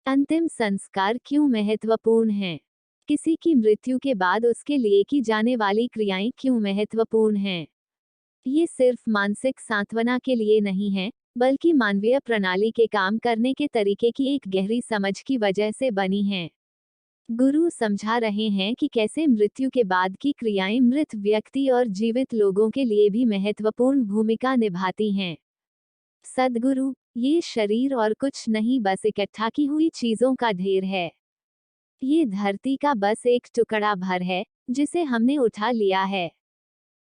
अंतिम संस्कार क्यों महत्वपूर्ण हैं? किसी की मृत्यु के बाद उसके लिए की जाने वाली क्रियाएं क्यों महत्वपूर्ण हैं? ये सिर्फ मानसिक सांत्वना के लिए नहीं है, बल्कि मानवीय प्रणाली के काम करने के तरीके की एक गहरी समझ की वजह से बनी हैं। गुरु समझा रहे हैं कि कैसे मृत्यु के बाद की क्रियाएं मृत व्यक्ति और जीवित लोगों के लिए भी महत्वपूर्ण भूमिका निभाती हैं। सद्गुरु, ये शरीर और कुछ नहीं, बस इकट्ठा की हुई चीजों का ढेर है। ये धरती का बस एक टुकड़ा भर है, जिसे हमने उठा लिया है।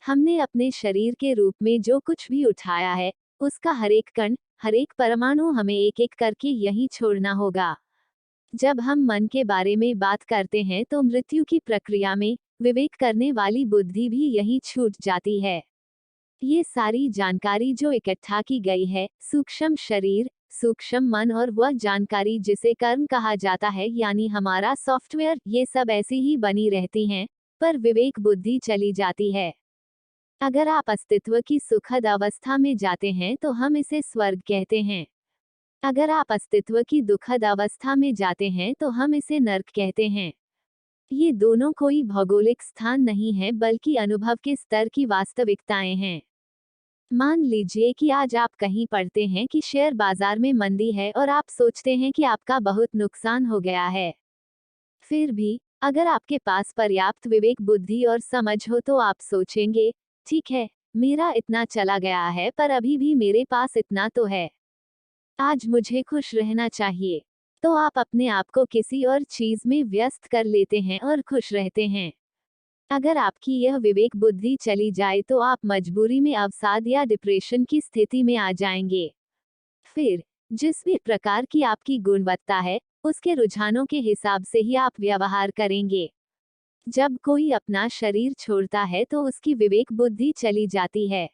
हमने अपने शरीर के रूप में जो कुछ भी उठाया है, उसका हर एक कण, हर एक परमाणु हमें एक एक करके यहीं छोड़ना होगा। जब हम मन के बारे में बात करते हैं तो मृत्यु की प्रक्रिया में विवेक करने वाली बुद्धि भी यहीं छूट जाती है। ये सारी जानकारी जो इकट्ठा की गई है, सूक्ष्म शरीर, सूक्ष्म मन और वह जानकारी जिसे कर्म कहा जाता है, यानी हमारा सॉफ्टवेयर, ये सब ऐसी ही बनी रहती हैं, पर विवेक बुद्धि चली जाती है। अगर आप अस्तित्व की सुखद अवस्था में जाते हैं तो हम इसे स्वर्ग कहते हैं। अगर आप अस्तित्व की दुखद अवस्था में जाते हैं तो हम इसे नर्क कहते हैं। ये दोनों कोई भौगोलिक स्थान नहीं है, बल्कि अनुभव के स्तर की वास्तविकताएं हैं। मान लीजिए कि आज आप कहीं पढ़ते हैं कि शेयर बाजार में मंदी है और आप सोचते हैं कि आपका बहुत नुकसान हो गया है। फिर भी, अगर आपके पास पर्याप्त विवेक बुद्धि और समझ हो तो आप सोचेंगे, ठीक है, मेरा इतना चला गया है, पर अभी भी मेरे पास इतना तो है। आज मुझे खुश रहना चाहिए। तो आप अपने आप को किसी और चीज में व्यस्त कर लेते हैं और खुश रहते हैं। अगर आपकी यह विवेक बुद्धि चली जाए तो आप मजबूरी में अवसाद या डिप्रेशन की स्थिति में आ जाएंगे। फिर, जिस भी प्रकार की आपकी गुणवत्ता है, उसके रुझानों के हिसाब से ही आप व्यवहार करेंगे। जब कोई अपना शरीर छोड़ता है तो उसकी विवेक बुद्धि चली जाती है।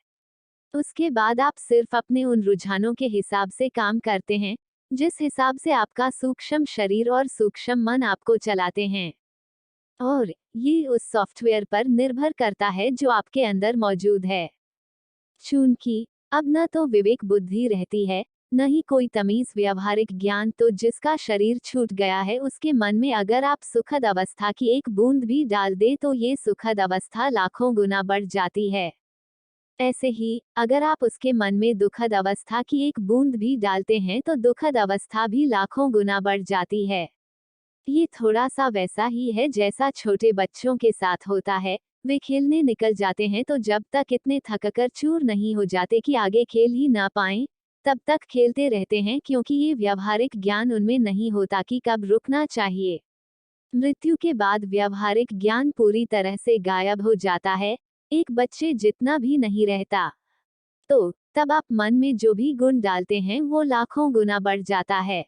उसके बाद आप सिर्फ अपने उन रुझानों के हिसाब से काम करते हैं, जिस हिसाब से आपका सूक्ष्म शरीर और सूक्ष्म मन आपको चलाते हैं। और ये उस सॉफ्टवेयर पर निर्भर करता है जो आपके अंदर मौजूद है। चूंकि अब न तो विवेक बुद्धि रहती है, न ही कोई तमीज व्यवहारिक ज्ञान, तो जिसका शरीर छूट गया है उसके मन में अगर आप सुखद अवस्था की एक बूंद भी डाल दे तो ये सुखद अवस्था लाखों गुना बढ़ जाती है। ऐसे ही, अगर आप उसके मन में दुखद अवस्था की एक बूंद भी डालते हैं तो दुखद अवस्था भी लाखों गुना बढ़ जाती है। ये थोड़ा सा वैसा ही है जैसा छोटे बच्चों के साथ होता है। वे खेलने निकल जाते हैं तो जब तक इतने थककर चूर नहीं हो जाते कि आगे खेल ही ना पाएं, तब तक खेलते रहते हैं, क्योंकि ये व्यवहारिक ज्ञान उनमें नहीं होता कि कब रुकना चाहिए। मृत्यु के बाद व्यवहारिक ज्ञान पूरी तरह से गायब हो जाता है, एक बच्चे जितना भी नहीं रहता। तो तब आप मन में जो भी गुण डालते हैं वो लाखों गुना बढ़ जाता है।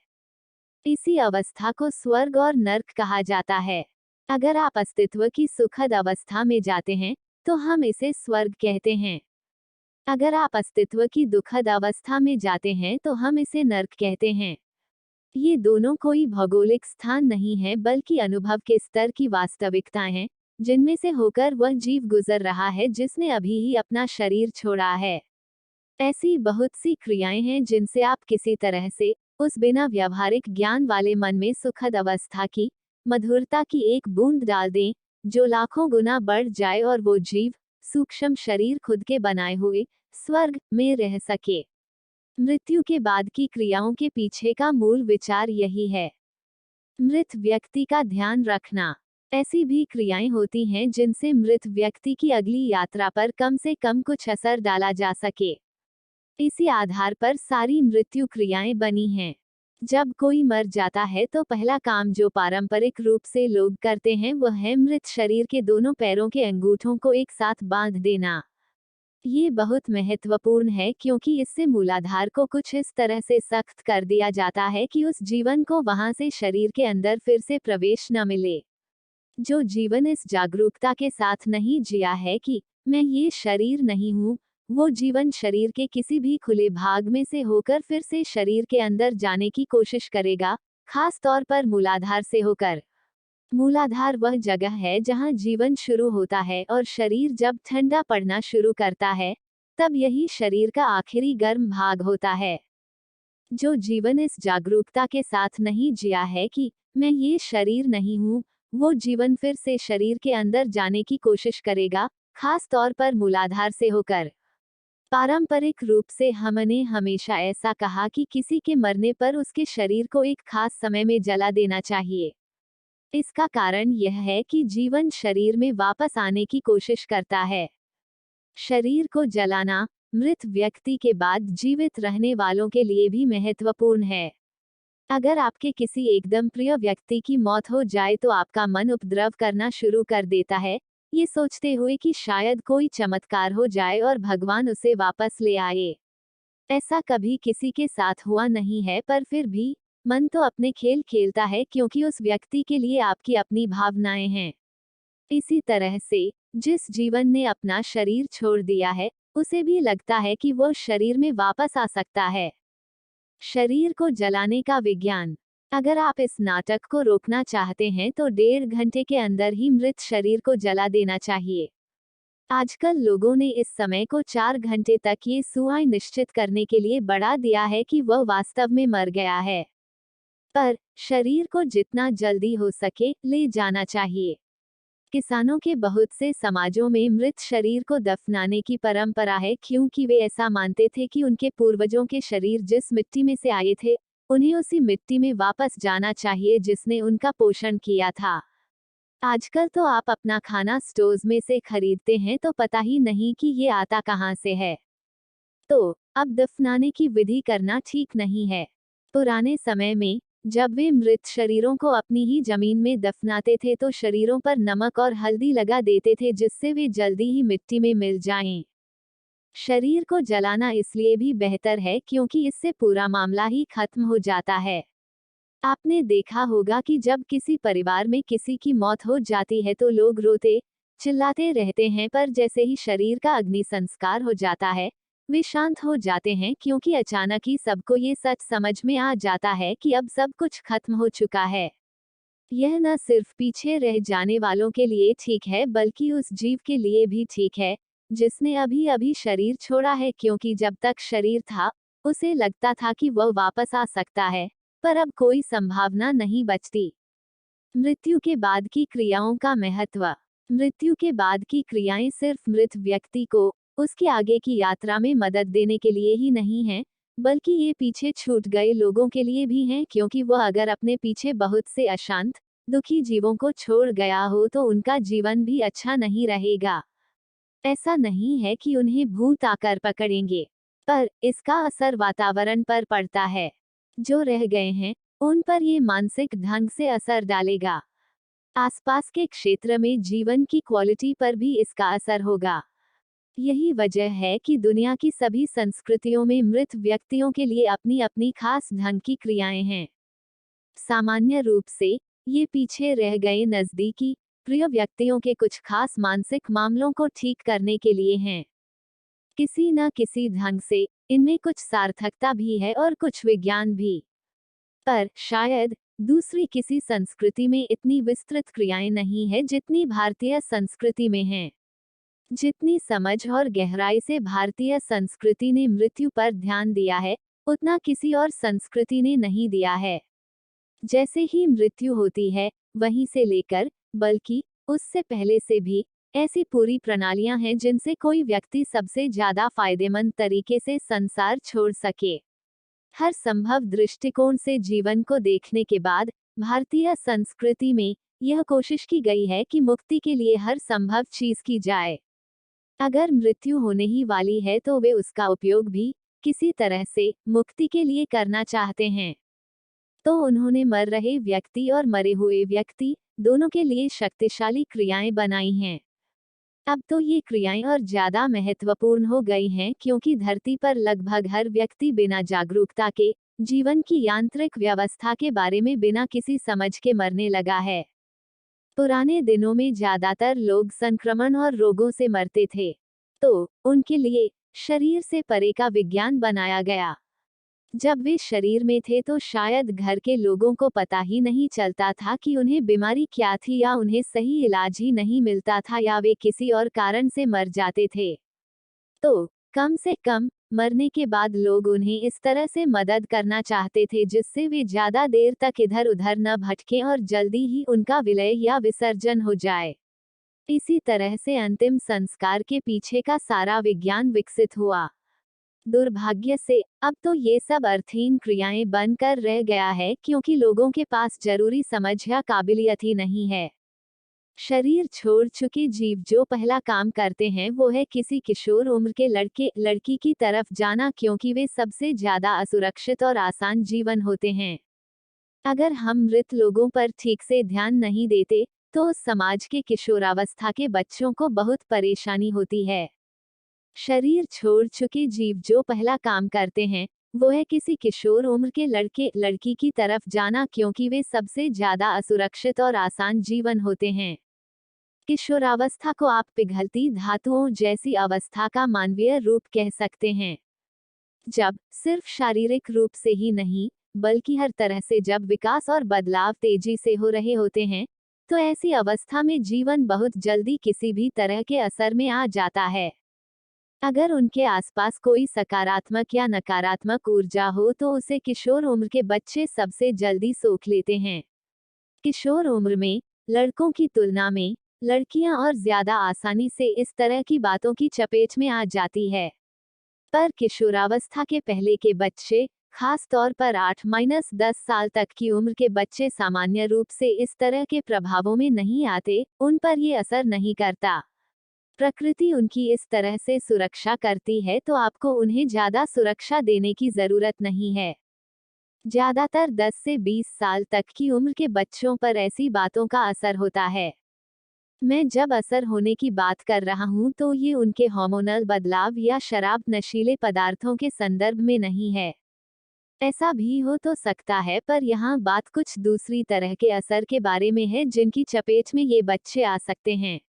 इसी अवस्था को स्वर्ग और नर्क कहा जाता है। अगर आप अस्तित्व की सुखद अवस्था में जाते हैं तो हम इसे स्वर्ग कहते हैं। अगर आप अस्तित्व की दुखद अवस्था में जाते हैं तो हम इसे नर्क कहते हैं। ये दोनों कोई भौगोलिक स्थान नहीं है, बल्कि अनुभव के स्तर की वास्तविकताएं हैं, जिनमें से होकर वह जीव गुजर रहा है जिसने अभी ही अपना शरीर छोड़ा है। ऐसी बहुत सी क्रियाएं हैं जिनसे आप किसी तरह से उस बिना व्यवहारिक ज्ञान वाले मन में सुखद अवस्था की मधुरता की एक बूंद डाल दें, जो लाखों गुना बढ़ जाए और वो जीव, सूक्ष्म शरीर खुद के बनाए हुए स्वर्ग में रह सके। मृत्यु के बाद की क्रियाओं के पीछे का मूल विचार यही है। मृत व्यक्ति का ध्यान रखना। ऐसी भी क्रियाएं होती हैं जिनसे मृत व्यक्ति की अगली यात्रा पर कम से कम कुछ असर डाला जा सके। इसी आधार पर सारी मृत्यु क्रियाएं बनी हैं। जब कोई मर जाता है तो पहला काम जो पारंपरिक रूप से लोग करते हैं वह है मृत शरीर के दोनों पैरों के अंगूठों को एक साथ बांध देना। ये बहुत महत्वपूर्ण है, क्योंकि इससे मूलाधार को कुछ इस तरह से सख्त कर दिया जाता है कि उस जीवन को वहां से शरीर के अंदर फिर से प्रवेश न मिले। जो जीवन इस जागरूकता के साथ नहीं जिया है कि मैं ये शरीर नहीं हूँ, वो जीवन शरीर के किसी भी खुले भाग में से होकर फिर से शरीर के अंदर जाने की कोशिश करेगा, खास तौर पर मूलाधार से होकर। मूलाधार वह जगह है जहां जीवन शुरू होता है, और शरीर जब ठंडा पड़ना शुरू करता है, तब यही शरीर का आखिरी गर्म भाग होता है। जो जीवन इस जागरूकता के साथ नहीं जिया है कि मैं ये शरीर नहीं हूँ, वो जीवन फिर से शरीर के अंदर जाने की कोशिश करेगा, खास तौर पर मूलाधार से होकर। पारंपरिक रूप से हमने हमेशा ऐसा कहा कि किसी के मरने पर उसके शरीर को एक खास समय में जला देना चाहिए। इसका कारण यह है कि जीवन शरीर में वापस आने की कोशिश करता है। शरीर को जलाना मृत व्यक्ति के बाद जीवित रहने वालों के लिए भी महत्वपूर्ण है। अगर आपके किसी एकदम प्रिय व्यक्ति की मौत हो जाए तो आपका मन उपद्रव करना शुरू कर देता है, ये सोचते हुए कि शायद कोई चमत्कार हो जाए और भगवान उसे वापस ले आए। ऐसा कभी किसी के साथ हुआ नहीं है, पर फिर भी मन तो अपने खेल खेलता है क्योंकि उस व्यक्ति के लिए आपकी अपनी भावनाएं हैं। इसी तरह से जिस जीवन ने अपना शरीर छोड़ दिया है, उसे भी लगता है कि वो शरीर में वापस आ सकता है। शरीर को जलाने का विज्ञान। अगर आप इस नाटक को रोकना चाहते हैं तो 1.5 घंटे के अंदर ही मृत शरीर को जला देना चाहिए। आजकल लोगों ने इस समय को 4 घंटे तक ये सुआय निश्चित करने के लिए बढ़ा दिया है कि वह वास्तव में मर गया है। पर शरीर को जितना जल्दी हो सके ले जाना चाहिए। किसानों के बहुत से समाजों में मृत शरीर को दफनाने की परंपरा है क्योंकि वे ऐसा मानते थे कि उनके पूर्वजों के शरीर जिस मिट्टी में से आए थे, उन्हें उसी मिट्टी में वापस जाना चाहिए जिसने उनका पोषण किया था। आजकल तो आप अपना खाना स्टोर्स में से खरीदते हैं तो पता ही नहीं कि ये आता कहाँ से है। तो अब दफनाने की विधि करना ठीक नहीं है। पुराने समय में जब वे मृत शरीरों को अपनी ही जमीन में दफनाते थे तो शरीरों पर नमक और हल्दी लगा देते थे जिससे वे जल्दी ही मिट्टी में मिल जाएं। शरीर को जलाना इसलिए भी बेहतर है क्योंकि इससे पूरा मामला ही खत्म हो जाता है। आपने देखा होगा कि जब किसी परिवार में किसी की मौत हो जाती है तो लोग रोते चिल्लाते रहते हैं, पर जैसे ही शरीर का अग्नि संस्कार हो जाता है वे शांत हो जाते हैं क्योंकि अचानक ही सबको ये सच समझ में आ जाता है कि अब सब कुछ खत्म हो चुका है। यह न सिर्फ पीछे रह जाने वालों के लिए ठीक है बल्कि उस जीव के लिए भी ठीक है जिसने अभी अभी शरीर छोड़ा है, क्योंकि जब तक शरीर था उसे लगता था कि वह वापस आ सकता है, पर अब कोई संभावना नहीं बचती। मृत्यु के बाद की क्रियाओं का महत्व। मृत्यु के बाद की क्रियाएं सिर्फ मृत व्यक्ति को उसकी आगे की यात्रा में मदद देने के लिए ही नहीं हैं, बल्कि ये पीछे छूट गए लोगों के लिए भी हैं, क्योंकि वह अगर अपने पीछे बहुत से अशांत दुखी जीवों को छोड़ गया हो तो उनका जीवन भी अच्छा नहीं रहेगा। ऐसा नहीं है कि उन्हें भूत आकर पकड़ेंगे, पर इसका असर वातावरण पर पड़ता है। जो रह गए हैं उन पर ये मानसिक ढंग से असर डालेगा। आसपास के क्षेत्र में जीवन की क्वालिटी पर भी इसका असर होगा। यही वजह है कि दुनिया की सभी संस्कृतियों में मृत व्यक्तियों के लिए अपनी अपनी खास ढंग की क्रियाएं हैं। सामान्य रूप से ये पीछे रह गए नजदीकी प्रिय व्यक्तियों के कुछ खास मानसिक मामलों को ठीक करने के लिए हैं। किसी न किसी ढंग से इनमें कुछ सार्थकता भी है और कुछ विज्ञान भी, पर शायद दूसरी किसी संस्कृति में इतनी विस्तृत क्रियाएं नहीं है जितनी भारतीय संस्कृति में हैं। जितनी समझ और गहराई से भारतीय संस्कृति ने मृत्यु पर ध्यान दिया है, उतना किसी और संस्कृति ने नहीं दिया है। जैसे ही मृत्यु होती है, वहीं से लेकर, बल्कि उससे पहले से भी, ऐसी पूरी प्रणालियां हैं जिनसे कोई व्यक्ति सबसे ज्यादा फायदेमंद तरीके से संसार छोड़ सके। हर संभव दृष्टिकोण से जीवन को देखने के बाद भारतीय संस्कृति में यह कोशिश की गई है कि मुक्ति के लिए हर संभव चीज की जाए। अगर मृत्यु होने ही वाली है तो वे उसका उपयोग भी किसी तरह से मुक्ति के लिए करना चाहते हैं। तो उन्होंने मर रहे व्यक्ति और मरे हुए व्यक्ति दोनों के लिए शक्तिशाली क्रियाएं बनाई हैं। अब तो ये क्रियाएं और ज्यादा महत्वपूर्ण हो गई हैं क्योंकि धरती पर लगभग हर व्यक्ति बिना जागरूकता के जीवन की यांत्रिक व्यवस्था के बारे में बिना किसी समझ के मरने लगा है। पुराने दिनों में ज्यादातर लोग संक्रमण और रोगों से मरते थे, तो उनके लिए शरीर से परे का विज्ञान बनाया गया। जब वे शरीर में थे तो शायद घर के लोगों को पता ही नहीं चलता था कि उन्हें बीमारी क्या थी, या उन्हें सही इलाज ही नहीं मिलता था, या वे किसी और कारण से मर जाते थे। तो कम से कम मरने के बाद लोग उन्हें इस तरह से मदद करना चाहते थे जिससे वे ज्यादा देर तक इधर उधर न भटकें और जल्दी ही उनका विलय या विसर्जन हो जाए। इसी तरह से अंतिम संस्कार के पीछे का सारा विज्ञान विकसित हुआ। दुर्भाग्य से अब तो ये सब अर्थहीन क्रियाएं बनकर रह गया है क्योंकि लोगों के पास जरूरी समझ या काबिलियत ही नहीं है। शरीर छोड़ चुके जीव जो पहला काम करते हैं वो है किसी किशोर उम्र के लड़के लड़की की तरफ जाना क्योंकि वे सबसे ज्यादा असुरक्षित और आसान जीवन होते हैं। अगर हम मृत लोगों पर ठीक से ध्यान नहीं देते तो उस समाज के किशोरावस्था के बच्चों को बहुत परेशानी होती है। शरीर छोड़ चुके जीव जो पहला काम करते हैं वो है किसी किशोर उम्र के लड़के लड़की की तरफ जाना क्योंकि वे सबसे ज्यादा असुरक्षित और आसान जीवन होते हैं। किशोरावस्था को आप पिघलती धातुओं जैसी अवस्था का मानवीय रूप कह सकते हैं। जब सिर्फ शारीरिक रूप से ही नहीं बल्कि हर तरह से जब विकास और बदलाव तेजी से हो रहे होते हैं तो ऐसी अवस्था में जीवन बहुत जल्दी किसी भी तरह के असर में आ जाता है। अगर उनके आसपास कोई सकारात्मक या नकारात्मक ऊर्जा हो तो उसे किशोर उम्र के बच्चे सबसे जल्दी सोख लेते हैं। किशोर उम्र में लड़कों की तुलना में लड़कियां और ज्यादा आसानी से इस तरह की बातों की चपेट में आ जाती है। पर किशोरावस्था के पहले के बच्चे, खास तौर पर 8-10 साल तक की उम्र के बच्चे सामान्य रूप से इस तरह के प्रभावों में नहीं आते, उन पर ये असर नहीं करता। प्रकृति उनकी इस तरह से सुरक्षा करती है तो आपको उन्हें ज्यादा सुरक्षा देने की जरूरत नहीं है। ज्यादातर 10 से 20 साल तक की उम्र के बच्चों पर ऐसी बातों का असर होता है। मैं जब असर होने की बात कर रहा हूँ तो ये उनके हार्मोनल बदलाव या शराब नशीले पदार्थों के संदर्भ में नहीं है। ऐसा भी हो तो सकता है पर यहाँ बात कुछ दूसरी तरह के असर के बारे में है जिनकी चपेट में ये बच्चे आ सकते हैं।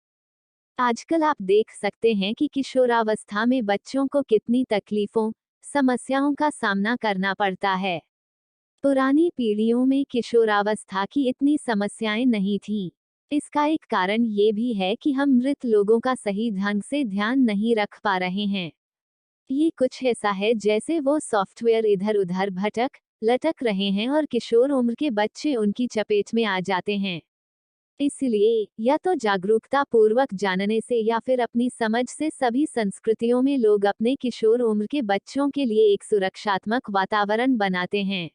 आजकल आप देख सकते हैं कि किशोरावस्था में बच्चों को कितनी तकलीफों, समस्याओं का सामना करना पड़ता है। पुरानी पीढ़ियों में किशोरावस्था की इतनी समस्याएं नहीं थीं। इसका एक कारण ये भी है कि हम मृत लोगों का सही ढंग से ध्यान नहीं रख पा रहे हैं। ये कुछ ऐसा है जैसे वो सॉफ्टवेयर इधर उधर भटक लटक रहे हैं और किशोर उम्र के बच्चे उनकी चपेट में आ जाते हैं। इसलिए या तो जागरूकता पूर्वक जानने से या फिर अपनी समझ से सभी संस्कृतियों में लोग अपने किशोर उम्र के बच्चों के लिए एक सुरक्षात्मक वातावरण बनाते हैं।